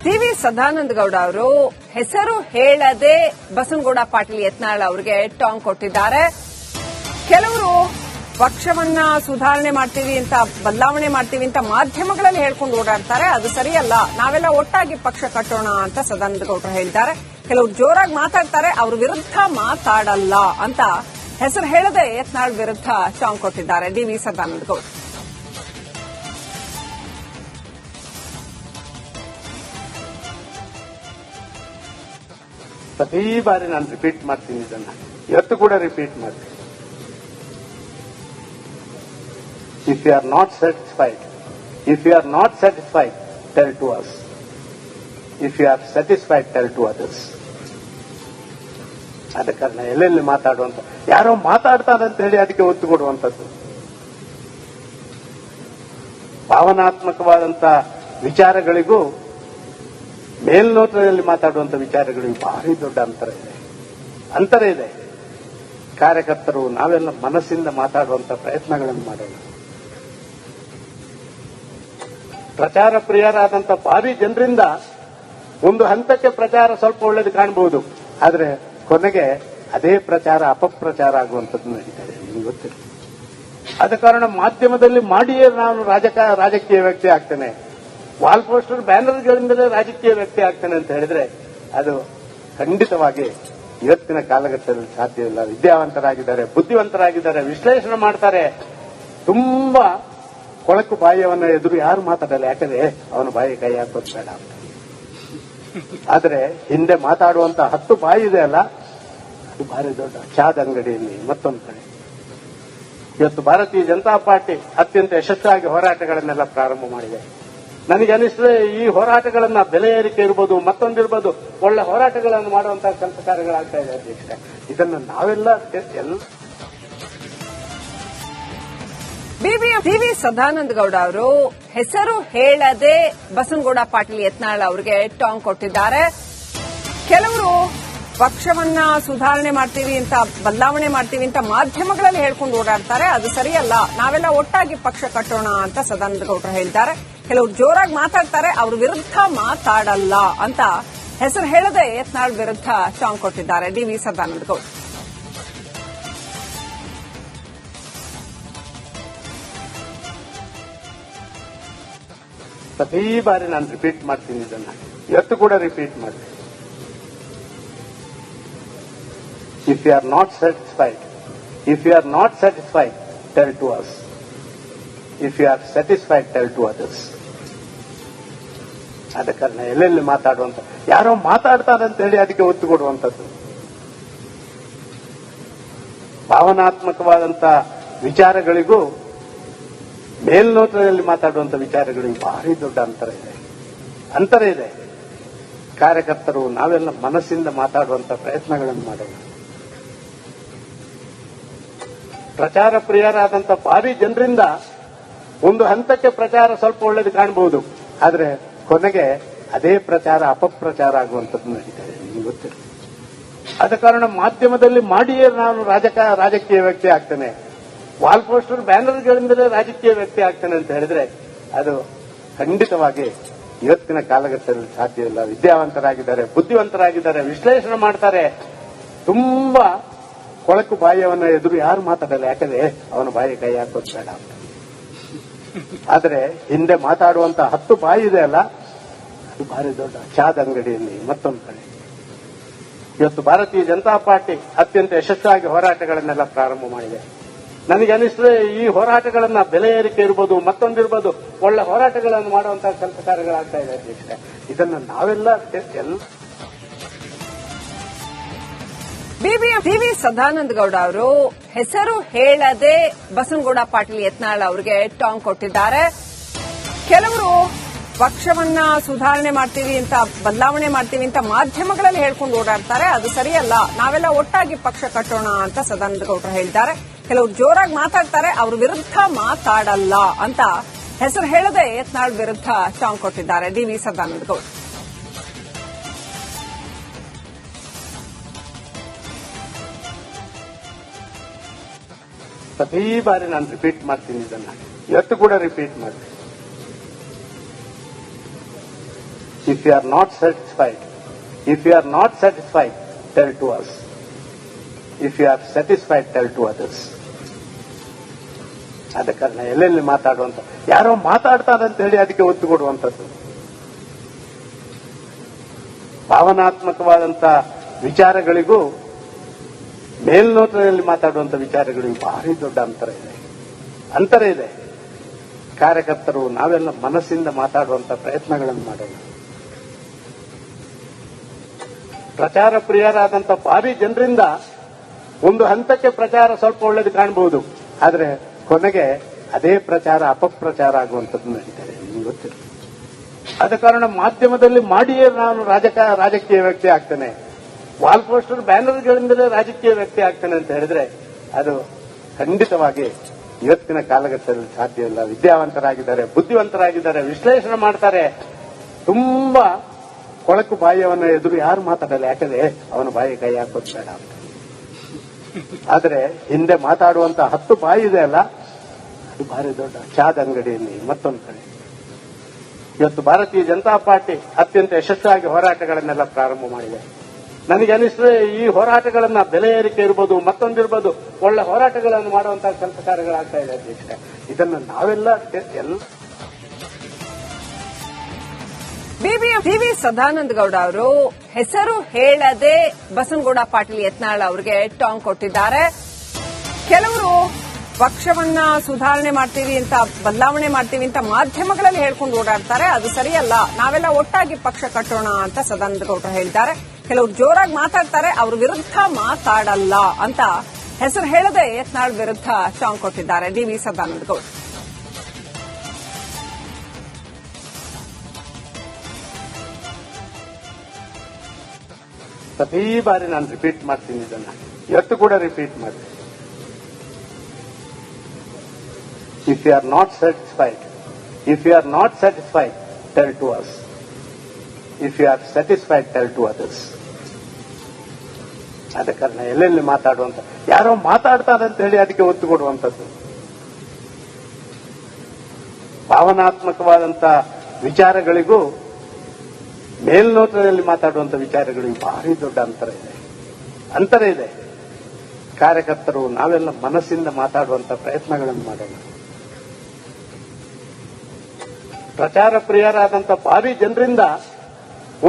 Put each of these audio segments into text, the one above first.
TV Sadananda Gowda ಅವರು ಹೆಸರು ಹೇಳದೆ ಬಸನಗೌಡ ಪಾಟೀಲ್ ಯತ್ನಾಳ್ ಅವರಿಗೆ ಟಾಂಗ್ ಕೊಟ್ಟಿದ್ದಾರೆ. ಕೆಲವರು ಪಕ್ಷವನ್ನ ಸುಧಾರಣೆ ಮಾಡ್ತೀವಿ ಅಂತ, ಬದಲಾವಣೆ ಮಾಡ್ತೀವಿ ಅಂತ ಮಾಧ್ಯಮಗಳಲ್ಲಿ ಹೇಳ್ಕೊಂಡು ಓಡಾಡ್ತಾರೆ. ಅದು ಸರಿಯಲ್ಲ, ನಾವೆಲ್ಲ ಒಟ್ಟಾಗಿ ಪಕ್ಷ ಕಟ್ಟೋಣ ಅಂತ ಸದಾನಂದ ಗೌಡರು ಹೇಳಿದ್ದಾರೆ. ಕೆಲವರು ಜೋರಾಗಿ ಮಾತಾಡ್ತಾರೆ, ಅವ್ರ ವಿರುದ್ಧ ಮಾತಾಡಲ್ಲ ಅಂತ ಹೆಸರು ಹೇಳದೆ ಯತ್ನಾಳ್ ವಿರುದ್ಧ ಟಾಂಗ್ ಕೊಟ್ಟಿದ್ದಾರೆ ಡಿ ವಿ ಸದಾನಂದ ಗೌಡ. ಪ್ರತಿ ಬಾರಿ ನಾನು ರಿಪೀಟ್ ಮಾಡ್ತೀನಿ, ಇದನ್ನ ಇವತ್ತು ಕೂಡ ರಿಪೀಟ್ ಮಾಡ್ತೀನಿ. If you are not satisfied tell to us. If you are satisfied tell to others. ಆದ ಕಾರಣ ಎಲ್ಲೆಲ್ಲಿ ಮಾತಾಡುವಂತ, ಯಾರೋ ಮಾತಾಡ್ತಾರೆ ಅಂತ ಹೇಳಿ ಅದಕ್ಕೆ ಒತ್ತು ಕೊಡುವಂಥದ್ದು, ಭಾವನಾತ್ಮಕವಾದಂತ ವಿಚಾರಗಳಿಗೂ ಮೇಲ್ನೋಟದಲ್ಲಿ ಮಾತಾಡುವಂತ ವಿಚಾರಗಳಿಗೂ ಭಾರಿ ದೊಡ್ಡ ಅಂತರ ಇದೆ. ಕಾರ್ಯಕರ್ತರು ನಾವೆಲ್ಲ ಮನಸ್ಸಿಂದ ಮಾತಾಡುವಂತ ಪ್ರಯತ್ನಗಳನ್ನು ಮಾಡೋಣ. ಪ್ರಚಾರ ಪ್ರಿಯರಾದಂತ ಭಾರಿ ಜನರಿಂದ ಒಂದು ಹಂತಕ್ಕೆ ಪ್ರಚಾರ ಸ್ವಲ್ಪ ಒಳ್ಳೇದು ಕಾಣಬಹುದು, ಆದ್ರೆ ಕೊನೆಗೆ ಅದೇ ಪ್ರಚಾರ ಅಪಪ್ರಚಾರ ಆಗುವಂಥದ್ದು ನಡೀತಾ ಇದೆ, ನಿಮ್ಗೆ ಗೊತ್ತಿಲ್ಲ. ಆದ ಕಾರಣ ಮಾಧ್ಯಮದಲ್ಲಿ ಮಾಡಿಯೇ ನಾನು ರಾಜಕೀಯ ವ್ಯಕ್ತಿ ಆಗ್ತೇನೆ, ವಾಲ್ ಪೋಸ್ಟರ್ ಬ್ಯಾನರ್ಗಳಿಂದಲೇ ರಾಜಕೀಯ ವ್ಯಕ್ತಿ ಆಗ್ತಾನೆ ಅಂತ ಹೇಳಿದ್ರೆ ಅದು ಖಂಡಿತವಾಗಿ ಇವತ್ತಿನ ಕಾಲಘಟ್ಟದಲ್ಲಿ ಸಾಧ್ಯವಿಲ್ಲ. ವಿದ್ಯಾವಂತರಾಗಿದ್ದಾರೆ, ಬುದ್ಧಿವಂತರಾಗಿದ್ದಾರೆ, ವಿಶ್ಲೇಷಣೆ ಮಾಡ್ತಾರೆ. ತುಂಬಾ ಕೊಳಕು ಬಾಯಿಯವನ್ನ ಎದುರು ಯಾರು ಮಾತಾಡಲ್ಲ, ಯಾಕಂದ್ರೆ ಅವನ ಬಾಯಿ ಕೈ ಹಾಕೋದು ಬೇಡ ಅಂತ. ಆದ್ರೆ ಹಿಂದೆ ಮಾತಾಡುವಂತ 10 ಬಾಯಿ ಇದೆ ಅಲ್ಲ, ಅದು ಭಾರಿ ದೊಡ್ಡ. ಚಾದ ಅಂಗಡಿಯಲ್ಲಿ ಮತ್ತೊಂದು ಕಡೆ ಇವತ್ತು ಭಾರತೀಯ ಜನತಾ ಪಾರ್ಟಿ ಅತ್ಯಂತ ಯಶಸ್ವಿಯಾಗಿ ಹೋರಾಟಗಳನ್ನೆಲ್ಲ ಪ್ರಾರಂಭ ಮಾಡಿದೆ. ನನಗೆ ಅನಿಸ್ತದೆ ಈ ಹೋರಾಟಗಳನ್ನ ಬೆಲೆ ಏರಿಕೆ ಇರ್ಬೋದು, ಮತ್ತೊಂದಿರ್ಬೋದು, ಒಳ್ಳೆ ಹೋರಾಟಗಳನ್ನು ಮಾಡುವಂತಹ ಕೆಲಸ ಕಾರ್ಯಗಳಾಗ್ತಾ ಇದೆ ಅಧ್ಯಕ್ಷ. ಇದನ್ನು ನಾವೆಲ್ಲ ಟಿವಿ ಸದಾನಂದ ಗೌಡ ಅವರು ಹೆಸರು ಹೇಳದೆ ಬಸನಗೌಡ ಪಾಟೀಲ್ ಯತ್ನಾಳ್ ಅವರಿಗೆ ಟಾಂಗ್ ಕೊಟ್ಟಿದ್ದಾರೆ. ಕೆಲವರು ಪಕ್ಷವನ್ನ ಸುಧಾರಣೆ ಮಾಡ್ತೀವಿ ಅಂತ, ಬದಲಾವಣೆ ಮಾಡ್ತೀವಿ ಅಂತ ಮಾಧ್ಯಮಗಳಲ್ಲಿ ಹೇಳ್ಕೊಂಡು ಓಡಾಡ್ತಾರೆ. ಅದು ಸರಿಯಲ್ಲ, ನಾವೆಲ್ಲ ಒಟ್ಟಾಗಿ ಪಕ್ಷ ಕಟ್ಟೋಣ ಅಂತ ಸದಾನಂದ ಗೌಡರು ಹೇಳಿದ್ದಾರೆ. ಕೆಲವರು ಜೋರಾಗಿ ಮಾತಾಡ್ತಾರೆ, ಅವ್ರ ವಿರುದ್ಧ ಮಾತಾಡಲ್ಲ ಅಂತ ಹೆಸರು ಹೇಳದೆ ಯತ್ನಾಳ್ ವಿರುದ್ಧ ಟಾಂಗ್ ಕೊಟ್ಟಿದ್ದಾರೆ ಡಿ ವಿ ಸದಾನಂದ ಗೌಡ. ಪ್ರತಿ ಬಾರಿ ನಾನು ರಿಪೀಟ್ ಮಾಡ್ತೀನಿ, ಇದನ್ನ ಇವತ್ತು ಕೂಡ ರಿಪೀಟ್ ಮಾಡ್ತೀನಿ. If you are not satisfied tell to us. If you are satisfied tell to others. ಆದ ಕಾರಣ ಎಲ್ಲೆಲ್ಲಿ ಮಾತಾಡುವಂತ, ಯಾರೋ ಮಾತಾಡ್ತಾರೆ ಅಂತ ಹೇಳಿ ಅದಕ್ಕೆ ಒತ್ತು ಕೊಡುವಂಥದ್ದು, ಭಾವನಾತ್ಮಕವಾದಂತ ವಿಚಾರಗಳಿಗೂ ಮೇಲ್ನೋಟದಲ್ಲಿ ಮಾತಾಡುವಂತ ವಿಚಾರಗಳಿಗೂ ಭಾರಿ ದೊಡ್ಡ ಅಂತರ ಇದೆ. ಕಾರ್ಯಕರ್ತರು ನಾವೆಲ್ಲ ಮನಸ್ಸಿಂದ ಮಾತಾಡುವಂತ ಪ್ರಯತ್ನಗಳನ್ನು ಮಾಡೋಣ. ಪ್ರಚಾರ ಪ್ರಿಯರಾದಂತ ಭಾರಿ ಜನರಿಂದ ಒಂದು ಹಂತಕ್ಕೆ ಪ್ರಚಾರ ಸ್ವಲ್ಪ ಒಳ್ಳೇದು ಕಾಣಬಹುದು, ಆದ್ರೆ ಕೊನೆಗೆ ಅದೇ ಪ್ರಚಾರ ಅಪಪ್ರಚಾರ ಆಗುವಂಥದ್ದು ನಡೀತಾ ಇದೆ, ನಿಮ್ಗೆ ಗೊತ್ತಿಲ್ಲ. ಆದ ಕಾರಣ ಮಾಧ್ಯಮದಲ್ಲಿ ಮಾಡಿಯೇ ನಾನು ರಾಜಕೀಯ ವ್ಯಕ್ತಿ ಆಗ್ತೇನೆ, ವಾಲ್ ಪೋಸ್ಟರ್ ಬ್ಯಾನರ್ಗಳಿಂದಲೇ ರಾಜಕೀಯ ವ್ಯಕ್ತಿ ಆಗ್ತಾನೆ ಅಂತ ಹೇಳಿದ್ರೆ ಅದು ಖಂಡಿತವಾಗಿ ಇವತ್ತಿನ ಕಾಲಘಟ್ಟದಲ್ಲಿ ಸಾಧ್ಯವಿಲ್ಲ. ವಿದ್ಯಾವಂತರಾಗಿದ್ದಾರೆ, ಬುದ್ಧಿವಂತರಾಗಿದ್ದಾರೆ, ವಿಶ್ಲೇಷಣೆ ಮಾಡ್ತಾರೆ. ತುಂಬಾ ಕೊಳಕು ಬಾಯಿಯವನ್ನ ಎದುರು ಯಾರು ಮಾತಾಡಲ್ಲ, ಯಾಕಂದ್ರೆ ಅವನ ಬಾಯಿ ಕೈ ಹಾಕೋದು ಬೇಡ ಅಂತ. ಆದ್ರೆ ಹಿಂದೆ ಮಾತಾಡುವಂತ 10 ಬಾಯಿ ಇದೆ ಅಲ್ಲ, ಅದು ಭಾರಿ ದೊಡ್ಡ. ಚಾದ ಅಂಗಡಿಯಲ್ಲಿ ಮತ್ತೊಂದು ಕಡೆ ಇವತ್ತು ಭಾರತೀಯ ಜನತಾ ಪಾರ್ಟಿ ಅತ್ಯಂತ ಯಶಸ್ವಿಯಾಗಿ ಹೋರಾಟಗಳನ್ನೆಲ್ಲ ಪ್ರಾರಂಭ ಮಾಡಿದೆ. ನನಗೆ ಅನಿಸ್ತದೆ ಈ ಹೋರಾಟಗಳನ್ನ ಬೆಲೆ ಏರಿಕೆ ಇರ್ಬೋದು, ಮತ್ತೊಂದಿರ್ಬೋದು, ಒಳ್ಳೆ ಹೋರಾಟಗಳನ್ನು ಮಾಡುವಂತಹ ಕೆಲಸ ಕಾರ್ಯಗಳಾಗ್ತಾ ಇದೆ ಅಧ್ಯಕ್ಷ. ಇದನ್ನು ನಾವೆಲ್ಲ ಟಿವಿ ಸದಾನಂದ ಗೌಡ ಅವರು ಹೆಸರು ಹೇಳದೆ ಬಸನಗೌಡ ಪಾಟೀಲ್ ಯತ್ನಾಳ್ ಅವರಿಗೆ ಟಾಂಗ್ ಕೊಟ್ಟಿದ್ದಾರೆ. ಕೆಲವರು ಪಕ್ಷವನ್ನ ಸುಧಾರಣೆ ಮಾಡ್ತೀವಿ ಅಂತ, ಬದಲಾವಣೆ ಮಾಡ್ತೀವಿ ಅಂತ ಮಾಧ್ಯಮಗಳಲ್ಲಿ ಹೇಳ್ಕೊಂಡು ಓಡಾಡ್ತಾರೆ. ಅದು ಸರಿಯಲ್ಲ, ನಾವೆಲ್ಲ ಒಟ್ಟಾಗಿ ಪಕ್ಷ ಕಟ್ಟೋಣ ಅಂತ ಸದಾನಂದ ಗೌಡರು ಹೇಳಿದ್ದಾರೆ. ಕೆಲವರು ಜೋರಾಗಿ ಮಾತಾಡ್ತಾರೆ, ಅವ್ರ ವಿರುದ್ಧ ಮಾತಾಡಲ್ಲ ಅಂತ ಹೆಸರು ಹೇಳದೆ ಯತ್ನಾಳ್ ವಿರುದ್ಧ ಟಾಂಗ್ ಕೊಟ್ಟಿದ್ದಾರೆ ಡಿ ವಿ ಸದಾನಂದ ಗೌಡ. ಪ್ರತಿ ಬಾರಿ ನಾನು ರಿಪೀಟ್ ಮಾಡ್ತೀನಿ, ಇದನ್ನ ಇವತ್ತು ಕೂಡ ರಿಪೀಟ್ ಮಾಡ್ತೀನಿ. If you are not satisfied, tell to us. If you are satisfied, tell to others. ಆದ ಕಾರಣ ಎಲ್ಲೆಲ್ಲಿ ಮಾತಾಡುವಂತ ಯಾರೋ ಮಾತಾಡ್ತಾರೆ ಅಂತ ಹೇಳಿ ಅದಕ್ಕೆ ಒತ್ತು ಕೊಡುವಂಥದ್ದು. ಭಾವನಾತ್ಮಕವಾದಂತ ವಿಚಾರಗಳಿಗೂ ಮೇಲ್ನೋಟದಲ್ಲಿ ಮಾತಾಡುವಂತ ವಿಚಾರಗಳಿಗೂ ಭಾರಿ ದೊಡ್ಡ ಅಂತರ ಇದೆ. ಕಾರ್ಯಕರ್ತರು ನಾವೆಲ್ಲ ಮನಸ್ಸಿಂದ ಮಾತಾಡುವಂತ ಪ್ರಯತ್ನಗಳನ್ನು ಮಾಡೋಣ. ಪ್ರಚಾರ ಪ್ರಿಯರಾದಂತ ಭಾರಿ ಜನರಿಂದ ಒಂದು ಹಂತಕ್ಕೆ ಪ್ರಚಾರ ಸ್ವಲ್ಪ ಒಳ್ಳೇದು ಕಾಣಬಹುದು, ಆದ್ರೆ ಕೊನೆಗೆ ಅದೇ ಪ್ರಚಾರ ಅಪಪ್ರಚಾರ ಆಗುವಂಥದ್ದು ನಡೀತಾರೆ, ನಿಮ್ಗೆ ಗೊತ್ತಿಲ್ಲ. ಆದ ಕಾರಣ ಮಾಧ್ಯಮದಲ್ಲಿ ಮಾಡಿಯೇ ನಾನು ರಾಜಕೀಯ ವ್ಯಕ್ತಿ ಆಗ್ತೇನೆ, ವಾಲ್ ಪೋಸ್ಟರ್ ಬ್ಯಾನರ್ಗಳಿಂದಲೇ ರಾಜಕೀಯ ವ್ಯಕ್ತಿ ಆಗ್ತೇನೆ ಅಂತ ಹೇಳಿದ್ರೆ ಅದು ಖಂಡಿತವಾಗಿ ಇವತ್ತಿನ ಕಾಲಘಟ್ಟದಲ್ಲಿ ಸಾಧ್ಯವಿಲ್ಲ. ವಿದ್ಯಾವಂತರಾಗಿದ್ದಾರೆ, ಬುದ್ಧಿವಂತರಾಗಿದ್ದಾರೆ, ವಿಶ್ಲೇಷಣೆ ಮಾಡ್ತಾರೆ. ತುಂಬಾ ಕೊಳಕು ಬಾಯಿಯವನ್ನ ಎದುರು ಯಾರು ಮಾತಾಡಲ್ಲ, ಯಾಕಂದ್ರೆ ಅವನ ಬಾಯಿ ಕೈ ಹಾಕೋದು ಬೇಡ ಅಂತ. ಆದ್ರೆ ಹಿಂದೆ ಮಾತಾಡುವಂತ 10 ಬಾಯಿ ಇದೆ ಅಲ್ಲ, ಅದು ಭಾರಿ ದೊಡ್ಡ. ಚಾದ ಅಂಗಡಿಯಲ್ಲಿ ಮತ್ತೊಂದು ಕಡೆ ಇವತ್ತು ಭಾರತೀಯ ಜನತಾ ಪಾರ್ಟಿ ಅತ್ಯಂತ ಯಶಸ್ವಿಯಾಗಿ ಹೋರಾಟಗಳನ್ನೆಲ್ಲ ಪ್ರಾರಂಭ ಮಾಡಿದೆ. ನನಗೆ ಅನಿಸ್ತದೆ ಈ ಹೋರಾಟಗಳನ್ನ ಬೆಲೆ ಏರಿಕೆ ಇರ್ಬೋದು, ಮತ್ತೊಂದಿರ್ಬೋದು, ಒಳ್ಳೆ ಹೋರಾಟಗಳನ್ನು ಮಾಡುವಂತಹ ಕೆಲಸ ಕಾರ್ಯಗಳಾಗ್ತಾ ಇದೆ ಅಧ್ಯಕ್ಷ. ಇದನ್ನು ನಾವೆಲ್ಲ ವಿ ಸದಾನಂದ ಗೌಡ ಅವರು ಹೆಸರು ಹೇಳದೆ ಬಸನಗೌಡ ಪಾಟೀಲ್ ಯತ್ನಾಳ್ ಅವರಿಗೆ ಟಾಂಗ್ ಕೊಟ್ಟಿದ್ದಾರೆ. ಕೆಲವರು ಪಕ್ಷವನ್ನ ಸುಧಾರಣೆ ಮಾಡ್ತೀವಿ ಅಂತ, ಬದಲಾವಣೆ ಮಾಡ್ತೀವಿ ಅಂತ ಮಾಧ್ಯಮಗಳಲ್ಲಿ ಹೇಳ್ಕೊಂಡು ಓಡಾಡ್ತಾರೆ. ಅದು ಸರಿಯಲ್ಲ, ನಾವೆಲ್ಲ ಒಟ್ಟಾಗಿ ಪಕ್ಷ ಕಟ್ಟೋಣ ಅಂತ ಸದಾನಂದ ಗೌಡರು ಹೇಳಿದ್ದಾರೆ. ಕೆಲವರು ಜೋರಾಗಿ ಮಾತಾಡ್ತಾರೆ, ಅವ್ರ ವಿರುದ್ಧ ಮಾತಾಡಲ್ಲ ಅಂತ ಹೆಸರು ಹೇಳದೆ ಯತ್ನಾಳ್ ವಿರುದ್ಧ ಟಾಂಗ್ ಕೊಟ್ಟಿದ್ದಾರೆ ಡಿ ವಿ ಸದಾನಂದ ಗೌಡ. ಪ್ರತಿ ಬಾರಿ ನಾನು ರಿಪೀಟ್ ಮಾಡ್ತೀನಿ, ಇದನ್ನ ಇವತ್ತು ಕೂಡ ರಿಪೀಟ್ ಮಾಡ್ತೀನಿ. If you are not satisfied, tell to us. If you are satisfied, tell to others. ಆದ ಕಾರಣ ಎಲ್ಲೆಲ್ಲಿ ಮಾತಾಡುವಂತ ಯಾರೋ ಮಾತಾಡ್ತಾರೆ ಅಂತ ಹೇಳಿ ಅದಕ್ಕೆ ಒತ್ತು ಕೊಡುವಂಥದ್ದು. ಭಾವನಾತ್ಮಕವಾದಂತ ವಿಚಾರಗಳಿಗೂ ಮೇಲ್ನೋಟದಲ್ಲಿ ಮಾತಾಡುವಂತ ವಿಚಾರಗಳಿಗೂ ಭಾರಿ ದೊಡ್ಡ ಅಂತರ ಇದೆ. ಕಾರ್ಯಕರ್ತರು ನಾವೆಲ್ಲ ಮನಸ್ಸಿಂದ ಮಾತಾಡುವಂತ ಪ್ರಯತ್ನಗಳನ್ನು ಮಾಡೋಣ. ಪ್ರಚಾರ ಪ್ರಿಯರಾದಂತ ಭಾರಿ ಜನರಿಂದ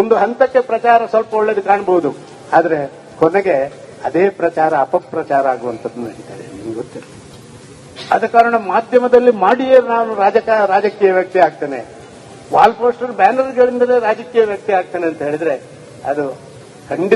ಒಂದು ಹಂತಕ್ಕೆ ಪ್ರಚಾರ ಸ್ವಲ್ಪ ಒಳ್ಳೇದು ಕಾಣಬಹುದು, ಆದ್ರೆ ಕೊನೆಗೆ ಅದೇ ಪ್ರಚಾರ ಅಪಪ್ರಚಾರ ಆಗುವಂಥದ್ದು ನಡೀತಾರೆ, ನಿಮ್ಗೆ ಗೊತ್ತಿಲ್ಲ. ಆದ ಕಾರಣ ಮಾಧ್ಯಮದಲ್ಲಿ ಮಾಡಿಯೇ ನಾನು ರಾಜಕೀಯ ವ್ಯಕ್ತಿ ಆಗ್ತೇನೆ, ವಾಲ್ ಪೋಸ್ಟರ್ ಬ್ಯಾನರ್ಗಳಿಂದಲೇ ರಾಜಕೀಯ ವ್ಯಕ್ತಿ ಆಗ್ತೇನೆ ಅಂತ ಹೇಳಿದ್ರೆ ಅದು ಖಂಡಿತ